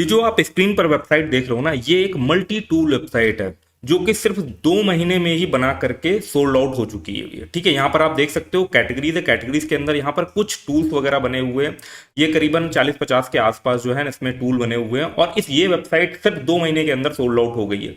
ये जो आप स्क्रीन पर वेबसाइट देख रहे हो ना, ये एक मल्टी टूल वेबसाइट है जो कि सिर्फ 2 महीने में ही बना करके सोल्ड आउट हो चुकी है ये। ठीक है, यहाँ पर आप देख सकते हो कैटेगरीज है, कैटेगरीज के अंदर यहाँ पर कुछ टूल्स वगैरह बने हुए हैं। ये करीबन 40-50 के आसपास जो है ना इसमें टूल बने हुए हैं और ये वेबसाइट सिर्फ 2 महीने के अंदर सोल्ड आउट हो गई है।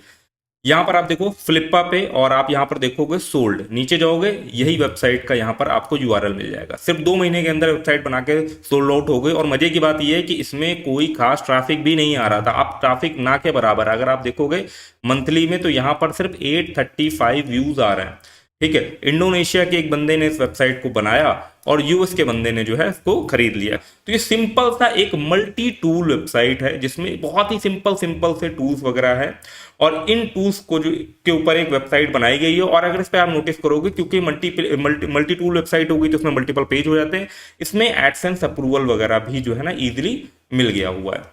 यहाँ पर आप देखो फ्लिपा पे और आप यहाँ पर देखोगे सोल्ड, नीचे जाओगे यही वेबसाइट का यहाँ पर आपको यूआरएल मिल जाएगा। सिर्फ 2 महीने के अंदर वेबसाइट बना के सोल्ड आउट हो गई और मजे की बात यह है कि इसमें कोई खास ट्रैफिक भी नहीं आ रहा था। आप ट्रैफिक ना के बराबर अगर आप देखोगे मंथली में तो यहाँ पर सिर्फ 835 व्यूज आ रहे हैं। ठीक है, इंडोनेशिया के एक बंदे ने इस वेबसाइट को बनाया और यूएस के बंदे ने जो है इसको खरीद लिया। तो ये सिंपल सा एक मल्टी टूल वेबसाइट है जिसमें बहुत ही सिंपल सिंपल से टूल्स वगैरह है और इन टूल्स को जो के ऊपर एक वेबसाइट बनाई गई है। और अगर इस पर आप नोटिस करोगे क्योंकि मल्टी टूल वेबसाइट होगी तो उसमें मल्टीपल पेज हो जाते हैं, इसमें एडसेंस अप्रूवल वगैरह भी जो है ना इजीली मिल गया हुआ है।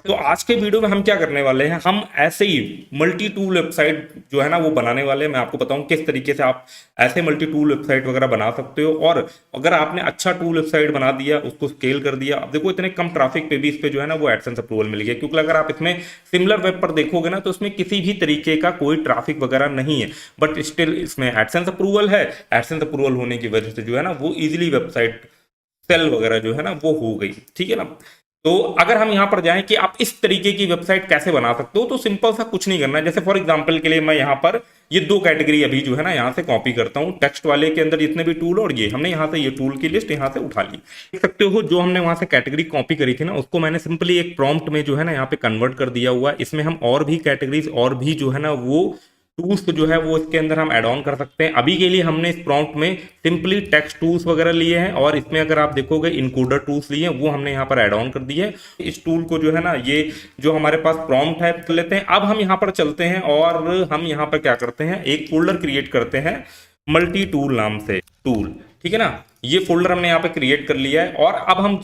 तो आज के वीडियो में हम क्या करने वाले हैं, हम ऐसे ही मल्टी टूल वेबसाइट जो है ना वो बनाने वाले हैं। मैं आपको बताऊं किस तरीके से आप ऐसे मल्टी टूल वेबसाइट वगैरह बना सकते हो। और अगर आपने अच्छा टूल वेबसाइट बना दिया, उसको स्केल कर दिया, अब देखो इतने कम ट्रैफिक पे भी इस पे जो है ना वो एडसेंस अप्रूवल मिल गया। क्योंकि अगर आप इसमें सिमिलर वेब पर देखोगे ना तो इसमें किसी भी तरीके का कोई ट्रैफिक वगैरह नहीं है, बट स्टिल इसमें एडसेंस अप्रूवल है। एडसेंस अप्रूवल होने की वजह से जो है ना वो इजिली वेबसाइट सेल वगैरह जो है ना वो हो गई। ठीक है ना, तो अगर हम यहां पर जाएं कि आप इस तरीके की वेबसाइट कैसे बना सकते हो, तो सिंपल सा कुछ नहीं करना है। जैसे फॉर एग्जांपल के लिए मैं यहां पर ये 2 कैटेगरी अभी जो है ना यहां से कॉपी करता हूं, टेक्स्ट वाले के अंदर जितने भी टूल और ये हमने यहां से ये टूल की लिस्ट यहां से उठा ली। देख सकते हो जो हमने वहां से कैटेगरी कॉपी करी थी ना उसको मैंने सिंपली एक प्रॉम्प्ट में जो है ना यहाँ पे कन्वर्ट कर दिया हुआ है। इसमें हम और भी कैटेगरीज और भी जो है ना वो टूल्स जो है वो इसके अंदर हम ऐड ऑन कर सकते हैं। अभी के लिए हमने इस प्रॉम्प्ट में सिंपली टेक्स्ट टूल्स वगैरह लिए हैं और इसमें अगर आप देखोगे इनकोडर टूल्स लिए हैं वो हमने यहाँ पर ऐड ऑन कर दिए है। इस टूल को जो है ना ये जो हमारे पास प्रॉम्प्ट है कर लेते हैं। अब हम यहाँ पर चलते हैं और हम यहाँ पर क्या करते हैं, एक फोल्डर क्रिएट करते हैं मल्टी टूल नाम से टूल। ठीक है ना, ये फोल्डर हमने यहाँ पे क्रिएट कर लिया है और अब हम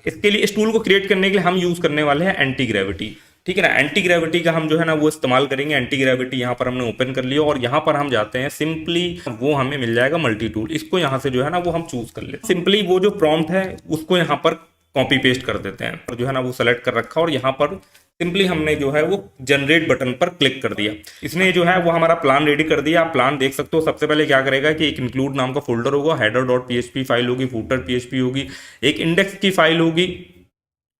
इसके लिए इस टूल को क्रिएट करने के लिए हम यूज करने वाले हैं एंटी ग्रेविटी। ठीक है ना, एंटी ग्रेविटी का हम जो है ना वो इस्तेमाल करेंगे। एंटी ग्रेविटी यहाँ पर हमने ओपन कर लिया और यहाँ पर हम जाते हैं सिंपली वो हमें मिल जाएगा मल्टी टूल। इसको यहाँ से जो है ना वो हम चूज कर लेते हैं। सिंपली वो जो प्रॉम्प्ट है उसको यहाँ पर कॉपी पेस्ट कर देते हैं और जो है ना वो सेलेक्ट कर रखा और यहाँ पर सिंपली हमने जो है वो जनरेट बटन पर क्लिक कर दिया। इसने जो है वो हमारा प्लान रेडी कर दिया। आप प्लान देख सकते हो। सबसे पहले क्या करेगा कि एक इंक्लूड नाम का फोल्डर होगा, header.php फाइल होगी, footer php होगी, एक इंडेक्स की फाइल होगी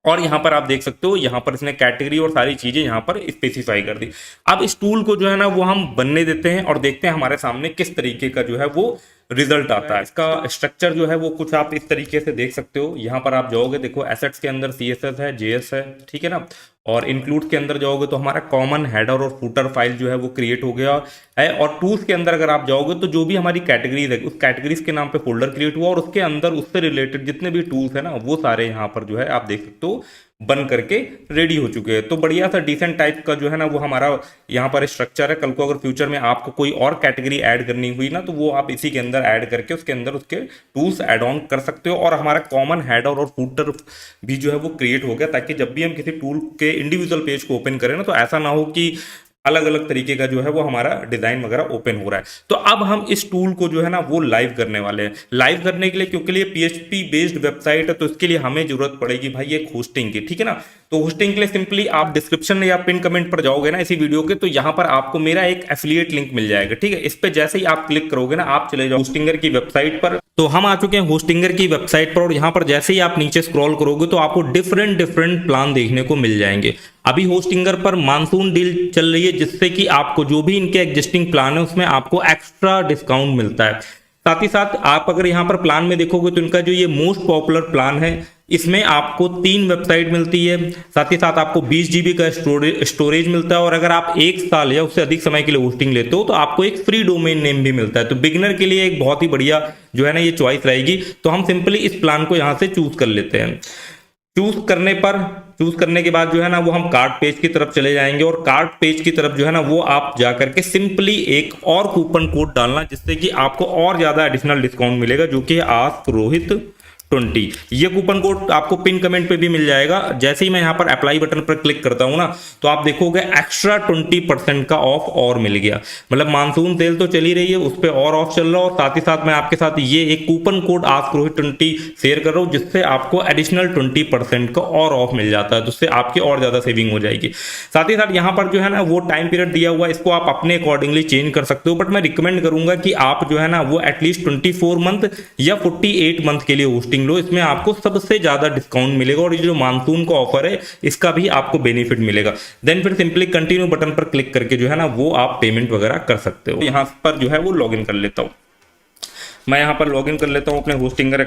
और यहाँ पर आप देख सकते हो यहाँ पर इसने कैटेगरी और सारी चीजें यहाँ पर स्पेसिफाई कर दी। अब इस टूल को जो है ना वो हम बनने देते हैं और देखते हैं हमारे सामने किस तरीके का जो है वो रिजल्ट आता है। इसका स्ट्रक्चर जो है वो कुछ आप इस तरीके से देख सकते हो। यहाँ पर आप जाओगे, देखो एसेट्स के अंदर CSS है, JS है, ठीक है ना, और इंक्लूड के अंदर जाओगे तो हमारा कॉमन हेडर और फूटर फाइल जो है वो क्रिएट हो गया है। और टूल्स के अंदर अगर आप जाओगे तो जो भी हमारी कैटेगरीज है उस कैटेगरीज के नाम पे फोल्डर क्रिएट हुआ और उसके अंदर उससे रिलेटेड जितने भी टूल्स है ना वो सारे यहाँ पर जो है आप देख सकते हो बन करके रेडी हो चुके हैं। तो बढ़िया सा डिसेंट टाइप का जो है ना वो हमारा यहाँ पर स्ट्रक्चर है। कल को अगर फ्यूचर में आपको कोई और कैटेगरी ऐड करनी हुई ना तो वो आप इसी के अंदर ऐड करके उसके अंदर उसके टूल्स ऐड ऑन कर सकते हो। और हमारा कॉमन हेडर और फूटर भी जो है वो क्रिएट हो गया ताकि जब भी हम किसी टूल के इंडिविजुअल पेज को ओपन करें ना तो ऐसा ना हो कि अलग अलग तरीके का जो है वो हमारा डिजाइन वगैरह ओपन हो रहा है। तो अब हम इस टूल को जो है ना वो लाइव करने वाले हैं। लाइव करने के लिए क्योंकि लिए PHP बेस्ड वेबसाइट है तो इसके लिए हमें जरूरत पड़ेगी भाई एक होस्टिंग की। ठीक है ना, तो होस्टिंग के लिए सिंपली आप डिस्क्रिप्शन या पिन कमेंट पर जाओगे ना इसी वीडियो के तो यहाँ पर आपको मेरा एक एफिलिएट लिंक मिल जाएगा। ठीक है, इस पे जैसे ही आप क्लिक करोगे ना आप चले जाओ होस्टिंगर की वेबसाइट पर। तो हम आ चुके हैं होस्टिंगर की वेबसाइट पर और यहाँ पर जैसे ही आप नीचे स्क्रॉल करोगे तो आपको डिफरेंट प्लान देखने को मिल जाएंगे। अभी होस्टिंगर पर मानसून डील चल रही है जिससे कि आपको जो भी इनके एग्जिस्टिंग प्लान है उसमें आपको एक्स्ट्रा डिस्काउंट मिलता है। साथ ही साथ आप अगर यहाँ पर प्लान में देखोगे तो इनका जो ये मोस्ट पॉपुलर प्लान है इसमें आपको 3 वेबसाइट मिलती है। साथ ही साथ आपको 20 GB का स्टोरेज मिलता है और अगर आप 1 साल या उससे अधिक समय के लिए होस्टिंग लेते हो तो आपको एक फ्री डोमेन नेम भी मिलता है। तो बिगिनर के लिए एक बहुत ही बढ़िया जो है ना ये चॉइस रहेगी। तो हम सिंपली इस प्लान को यहाँ से चूज कर लेते हैं। चूज करने के बाद जो है ना वो हम कार्ट पेज की तरफ चले जाएंगे और कार्ट पेज की तरफ जो है ना वो आप जाकर के सिंपली एक और कूपन कोड डालना जिससे कि आपको और ज्यादा एडिशनल डिस्काउंट मिलेगा जो कि आस्क रोहित 20। ये कूपन कोड आपको पिन कमेंट पे भी मिल जाएगा। जैसे ही मैं यहाँ पर अप्लाई बटन पर क्लिक करता हूँ ना, तो आप देखोगे एक्स्ट्रा 20% का ऑफ और मिल गया। मतलब मानसून सेल तो चली रही है, उस पर और ऑफ चल रहा है, और साथ ही साथ मैं आपके साथ ये एक coupon code ask Rohit 20 share कर रहा हूँ, जिससे आपको एडिशनल 20% का और ऑफ मिल जाता है, जिससे आपकी और ज्यादा सेविंग हो जाएगी। साथ ही साथ यहाँ पर जो है ना वो टाइम पीरियड दिया हुआ है, इसको आप अपने अकॉर्डिंगली चेंज कर सकते हो, बट मैं रिकमेंड करूंगा कि आप जो है ना वो एटलीस्ट 24 मंथ या 48 मंथ के लिए होस्टिंग लो। इसमें आपको सबसे ज्यादा डिस्काउंट मिलेगा, और ये जो मानसून का ऑफर है इसका भी आपको बेनिफिट मिलेगा। देन फिर सिंपली कंटिन्यू बटन पर क्लिक करके जो है ना वो आप पेमेंट वगैरह कर सकते हो। यहाँ पर जो है वो लॉगिन कर लेता हूँ, मैं यहाँ पर लॉगिन कर लेता हूँ अपने होस्टिंगर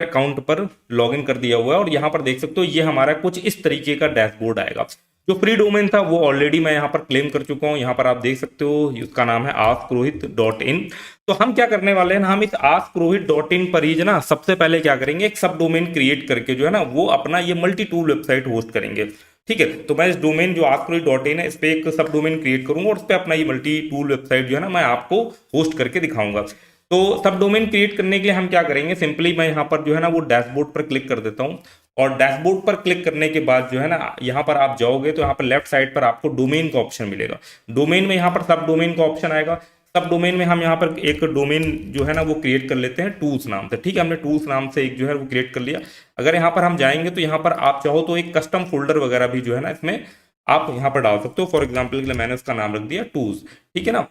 अकाउंट पर लॉगिन कर दिया हुआ है, और यहाँ पर देख सकते हो ये हमारा कुछ इस तरीके का डैशबोर्ड आएगा। जो फ्री डोमेन था वो ऑलरेडी मैं यहाँ पर क्लेम कर चुका हूँ। यहाँ पर आप देख सकते हो उसका नाम है askrohit.in। तो हम क्या करने वाले हैं ना, हम इस askrohit.in पर ही जो ना सबसे पहले क्या करेंगे, एक सब डोमेन क्रिएट करके जो है ना वो अपना ये मल्टी टूल वेबसाइट होस्ट करेंगे। ठीक है, तो मैं इस डोमेन जो askrohit.in है इस पे एक सब डोमेन क्रिएट करूंगा, और उस पर अपना ये मल्टी टूल वेबसाइट जो है ना मैं आपको होस्ट करके दिखाऊंगा। तो सब डोमेन क्रिएट करने के लिए हम क्या करेंगे, सिंपली मैं यहाँ पर जो है ना वो डैशबोर्ड पर क्लिक कर देता हूँ, और डैशबोर्ड पर क्लिक करने के बाद जो है ना यहाँ पर आप जाओगे तो यहाँ पर लेफ्ट साइड पर आपको डोमेन का ऑप्शन मिलेगा। डोमेन में यहाँ पर सब डोमेन का ऑप्शन आएगा। सब डोमेन में हम यहाँ पर एक डोमेन जो है ना वो क्रिएट कर लेते हैं टूल्स नाम से। ठीक है, हमने टूल्स नाम से एक जो है वो क्रिएट कर लिया। अगर यहाँ पर हम जाएंगे तो यहाँ पर आप चाहो तो एक कस्टम फोल्डर वगैरह भी जो है ना इसमें आप यहाँ पर डाल सकते हो। फॉर एग्जाम्पल के लिए मैंने उसका नाम रख दिया टूल्स। ठीक है ना,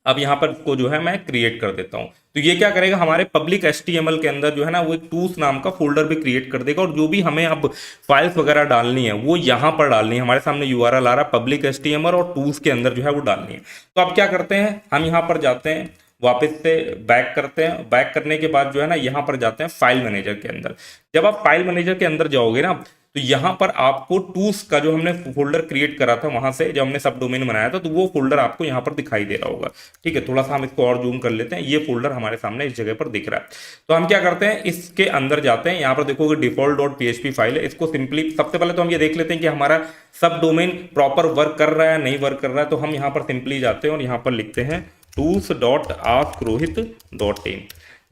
अब यहाँ पर इसको जो है मैं क्रिएट कर देता हूँ। तो ये क्या करेगा, हमारे पब्लिक HTML के अंदर जो है ना वो एक टूल्स नाम का फोल्डर भी क्रिएट कर देगा, और जो भी हमें अब फाइल्स वगैरह डालनी है वो यहाँ पर डालनी है। हमारे सामने URL आ रहा है पब्लिक HTML, और टूल्स के अंदर जो है वो डालनी है। तो अब क्या करते हैं, हम यहाँ पर जाते हैं, वापस से बैक करते हैं। बैक करने के बाद जो है ना यहाँ पर जाते हैं फाइल मैनेजर के अंदर। जब आप फाइल मैनेजर के अंदर जाओगे ना तो यहाँ पर आपको टूल्स का जो हमने फोल्डर क्रिएट करा था वहां से जब हमने सब डोमेन बनाया था, तो वो फोल्डर आपको यहाँ पर दिखाई दे रहा होगा। ठीक है, थोड़ा सा हम इसको और जूम कर लेते हैं। ये फोल्डर हमारे सामने इस जगह पर दिख रहा है। तो हम क्या करते हैं, इसके अंदर जाते हैं। यहाँ पर देखोगे default.php फाइल है। इसको सिंपली सबसे पहले तो हम ये देख लेते हैं कि हमारा सब डोमेन प्रॉपर वर्क कर रहा है नहीं वर्क कर रहा है। तो हम यहाँ पर सिंपली जाते हैं और यहाँ पर लिखते हैं tools.askrohit.in।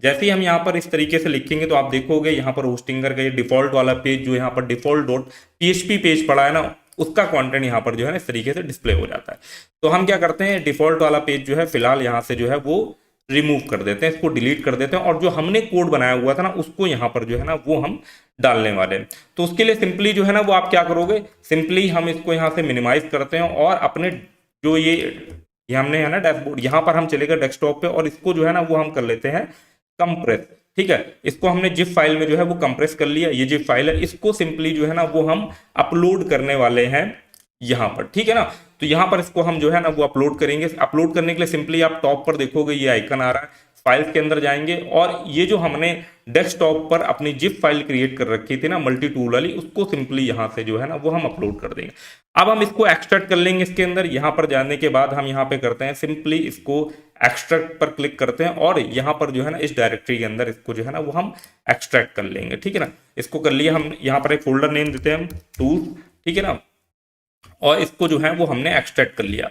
जैसे ही हम यहाँ पर इस तरीके से लिखेंगे तो आप देखोगे यहाँ पर होस्टिंगर का ये डिफॉल्ट वाला पेज जो यहाँ पर default.php पेज पड़ा है ना, उसका कंटेंट यहाँ पर जो है ना इस तरीके से डिस्प्ले हो जाता है। तो हम क्या करते हैं, डिफॉल्ट वाला पेज जो है फिलहाल यहाँ से जो है वो रिमूव कर देते हैं, इसको डिलीट कर देते हैं, और जो हमने कोड बनाया हुआ था ना उसको यहाँ पर जो है ना वो हम डालने वाले हैं। तो उसके लिए सिंपली जो है ना वो आप क्या करोगे, सिंपली हम इसको यहाँ से मिनिमाइज करते हैं, और अपने जो ये हमने है ना डैशबोर्ड, यहाँ पर हम चलेगा डेस्कटॉप पे, और इसको जो है ना वो हम कर लेते हैं कंप्रेस। ठीक है, इसको हमने जिप फाइल में जो है वो कंप्रेस कर लिया। ये जिप फाइल है, इसको सिंपली जो है ना वो हम अपलोड करने वाले हैं यहाँ पर। ठीक है ना, तो यहाँ पर इसको हम जो है ना वो अपलोड करेंगे। अपलोड करने के लिए सिंपली आप टॉप पर देखोगे ये आइकन आ रहा है, फाइल्स के अंदर जाएंगे, और ये जो हमने डेस्कटॉप पर अपनी जिप फाइल क्रिएट कर रखी थी ना मल्टी टूल वाली, उसको सिंपली यहाँ से जो है ना वो हम अपलोड कर देंगे। अब हम इसको एक्सट्रैक्ट कर लेंगे इसके अंदर। यहाँ पर जाने के बाद हम यहाँ पे करते हैं सिंपली इसको एक्सट्रैक्ट पर क्लिक करते हैं, और यहाँ पर जो है ना इस डायरेक्टरी के अंदर इसको जो है ना वो हम एक्सट्रैक्ट कर लेंगे। ठीक है ना, इसको कर लिया। हम यहाँ पर एक फोल्डर नेम देते हैं हम टूल्स। ठीक है ना, और इसको जो है वो हमने एक्सट्रैक्ट कर लिया।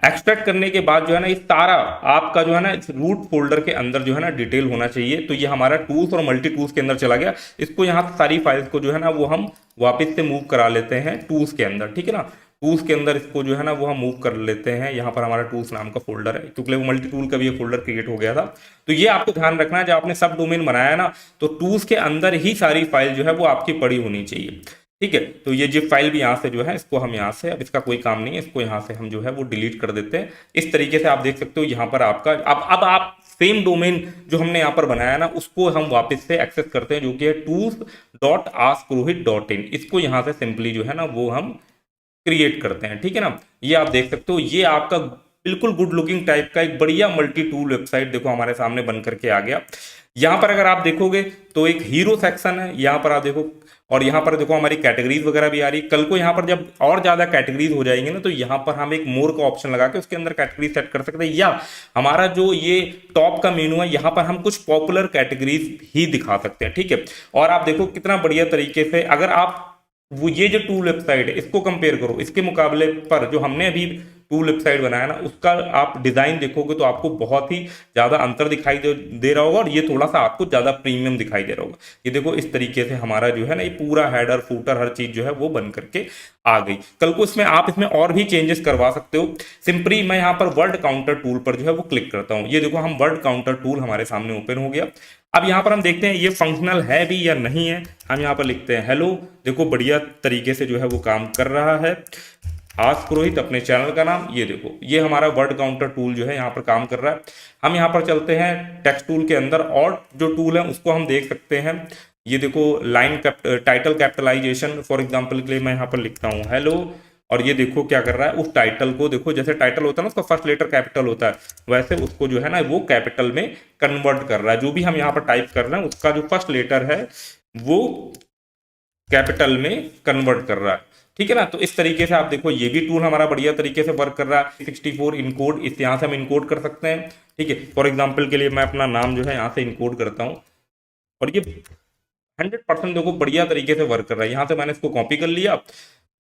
एक्सट्रैक्ट करने के बाद जो है ना ये सारा आपका जो है ना इस रूट फोल्डर के अंदर जो है ना डिटेल होना चाहिए। तो ये हमारा टूल्स और मल्टी टूल्स के अंदर चला गया। इसको यहाँ सारी फाइल्स को जो है ना वो हम वापस से मूव करा लेते हैं टूल्स के अंदर। ठीक है ना, टूल्स के अंदर इसको जो है ना वो हम मूव कर लेते हैं। यहाँ पर हमारा टूल्स नाम का फोल्डर है, क्योंकि वो मल्टी टूल का भी ये फोल्डर क्रिएट हो गया था। तो ये आपको ध्यान रखना है, जब आपने सब डोमेन बनाया ना तो टूल्स के अंदर ही सारी फाइल जो है वो आपकी पड़ी होनी चाहिए। ठीक है, तो ये जिप फाइल भी यहाँ से जो है इसको हम यहाँ से, अब इसका कोई काम नहीं है, इसको यहाँ से हम जो है वो डिलीट कर देते हैं। इस तरीके से आप देख सकते हो यहाँ पर आपका अब आप सेम डोमेन जो हमने यहाँ पर बनाया ना उसको हम वापस से एक्सेस करते हैं, जो कि है tools.askrohit.in। इसको यहाँ से सिंपली जो है ना वो हम क्रिएट करते हैं। ठीक है ना, ये आप देख सकते हो ये आपका बिल्कुल गुड लुकिंग टाइप का एक बढ़िया मल्टी टूल वेबसाइट देखो हमारे सामने बन करके आ गया। यहाँ पर अगर आप देखोगे तो एक हीरो सेक्शन है, यहाँ पर आप देखो, और यहाँ पर देखो हमारी कैटेगरीज वगैरह भी आ रही है। कल को यहाँ पर जब और ज्यादा कैटेगरीज हो जाएंगे ना तो यहाँ पर हम एक मोर का ऑप्शन लगा के उसके अंदर कैटेगरी सेट कर सकते हैं, या हमारा जो ये टॉप का मेनू है यहाँ पर हम कुछ पॉपुलर कैटेगरीज ही दिखा सकते हैं। ठीक है, और आप देखो कितना बढ़िया तरीके से, अगर आप वो ये जो टूल वेबसाइट है इसको कंपेयर करो इसके मुकाबले पर जो हमने अभी टूल वेबसाइट बनाया ना, उसका आप डिजाइन देखोगे तो आपको बहुत ही ज्यादा अंतर दिखाई दे रहा होगा, और ये थोड़ा सा आपको ज्यादा प्रीमियम दिखाई दे रहा होगा। ये देखो इस तरीके से हमारा जो है ना ये पूरा हेडर फूटर हर चीज जो है वो बन करके आ गई। कल को इसमें आप इसमें और भी चेंजेस करवा सकते हो। सिंपली मैं यहाँ पर वर्ड काउंटर टूल पर जो है वो क्लिक करता हूँ। ये देखो हम वर्ड काउंटर टूल हमारे सामने ओपन हो गया। अब यहाँ पर हम देखते हैं ये फंक्शनल है भी या नहीं है। हम यहाँ पर लिखते हैं हेलो, देखो बढ़िया तरीके से जो है वो काम कर रहा है। आज पुरोहित अपने चैनल का नाम, ये देखो ये हमारा वर्ड काउंटर टूल जो है यहाँ पर काम कर रहा है। हम यहाँ पर चलते हैं टेक्स्ट टूल के अंदर, और जो टूल है उसको हम देख सकते हैं। ये देखो line title capitalisation, for example के लिए मैं यहाँ पर लिखता हूँ हेलो, और ये देखो क्या कर रहा है, उस टाइटल को देखो, जैसे टाइटल होता है ना उसका फर्स्ट लेटर कैपिटल होता है, वैसे उसको जो है ना वो कैपिटल में कन्वर्ट कर रहा है। जो भी हम यहाँ पर टाइप कर रहे हैं उसका जो फर्स्ट लेटर है वो कैपिटल में कन्वर्ट कर रहा है, ठीक है ना। तो इस तरीके से आप देखो ये भी टूल हमारा बढ़िया तरीके से वर्क कर रहा है। 64 इनकोड, इस यहाँ से हम इनकोड कर सकते हैं, ठीक है। फॉर एग्जांपल के लिए मैं अपना नाम जो है यहाँ से इनकोड करता हूँ, और ये 100% देखो बढ़िया तरीके से वर्क कर रहा है। यहाँ से मैंने इसको कॉपी कर लिया।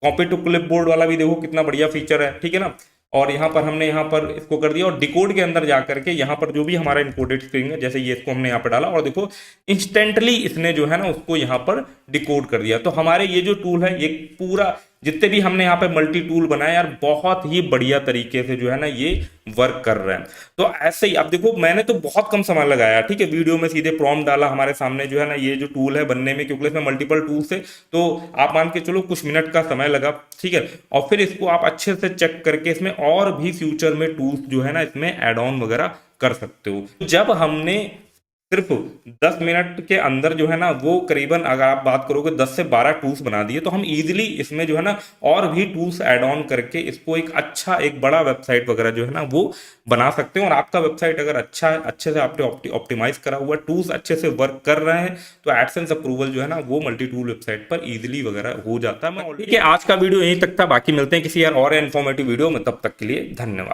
कॉपी टू क्लिपबोर्ड वाला भी देखो कितना बढ़िया फीचर है, ठीक है ना। और यहाँ पर हमने यहाँ पर इसको कर दिया, और डिकोड के अंदर जा करके यहाँ पर जो भी हमारा इनकोडेड स्ट्रिंग है, जैसे ये इसको हमने यहाँ पर डाला, और देखो इंस्टेंटली इसने जो है ना उसको यहाँ पर डिकोड कर दिया। तो हमारे ये जो टूल है ये पूरा जितने भी हमने यहाँ पे मल्टी टूल बनाए यार, बहुत ही बढ़िया तरीके से जो है ना ये वर्क कर रहे हैं। तो ऐसे ही अब देखो मैंने तो बहुत कम समय लगाया, ठीक है। वीडियो में सीधे प्रॉम्प्ट डाला, हमारे सामने जो है ना ये जो टूल है बनने में, क्योंकि इसमें मल्टीपल टूल्स है, तो आप मान के चलो कुछ मिनट का समय लगा, ठीक है। और फिर इसको आप अच्छे से चेक करके इसमें और भी फ्यूचर में टूल्स जो है ना इसमें एड ऑन वगैरह कर सकते हो। जब हमने सिर्फ 10 मिनट के अंदर जो है ना वो करीबन अगर आप बात करोगे 10 से 12 टूल्स बना दिए, तो हम इजीली इसमें जो है ना और भी टूल्स ऐड ऑन करके इसको एक अच्छा एक बड़ा वेबसाइट वगैरह जो है ना वो बना सकते हैं। और आपका वेबसाइट अगर अच्छा है, अच्छे से आपने ऑप्टिमाइज करा हुआ, टूल्स अच्छे से वर्क कर रहे हैं, तो एडसेंस अप्रूवल जो है ना वो मल्टी टूल वेबसाइट पर इजीली वगैरह हो जाता है। ठीक है, आज का वीडियो यहीं तक था, बाकी मिलते हैं किसी यार और इन्फॉर्मेटिव वीडियो में, तब तक के लिए धन्यवाद।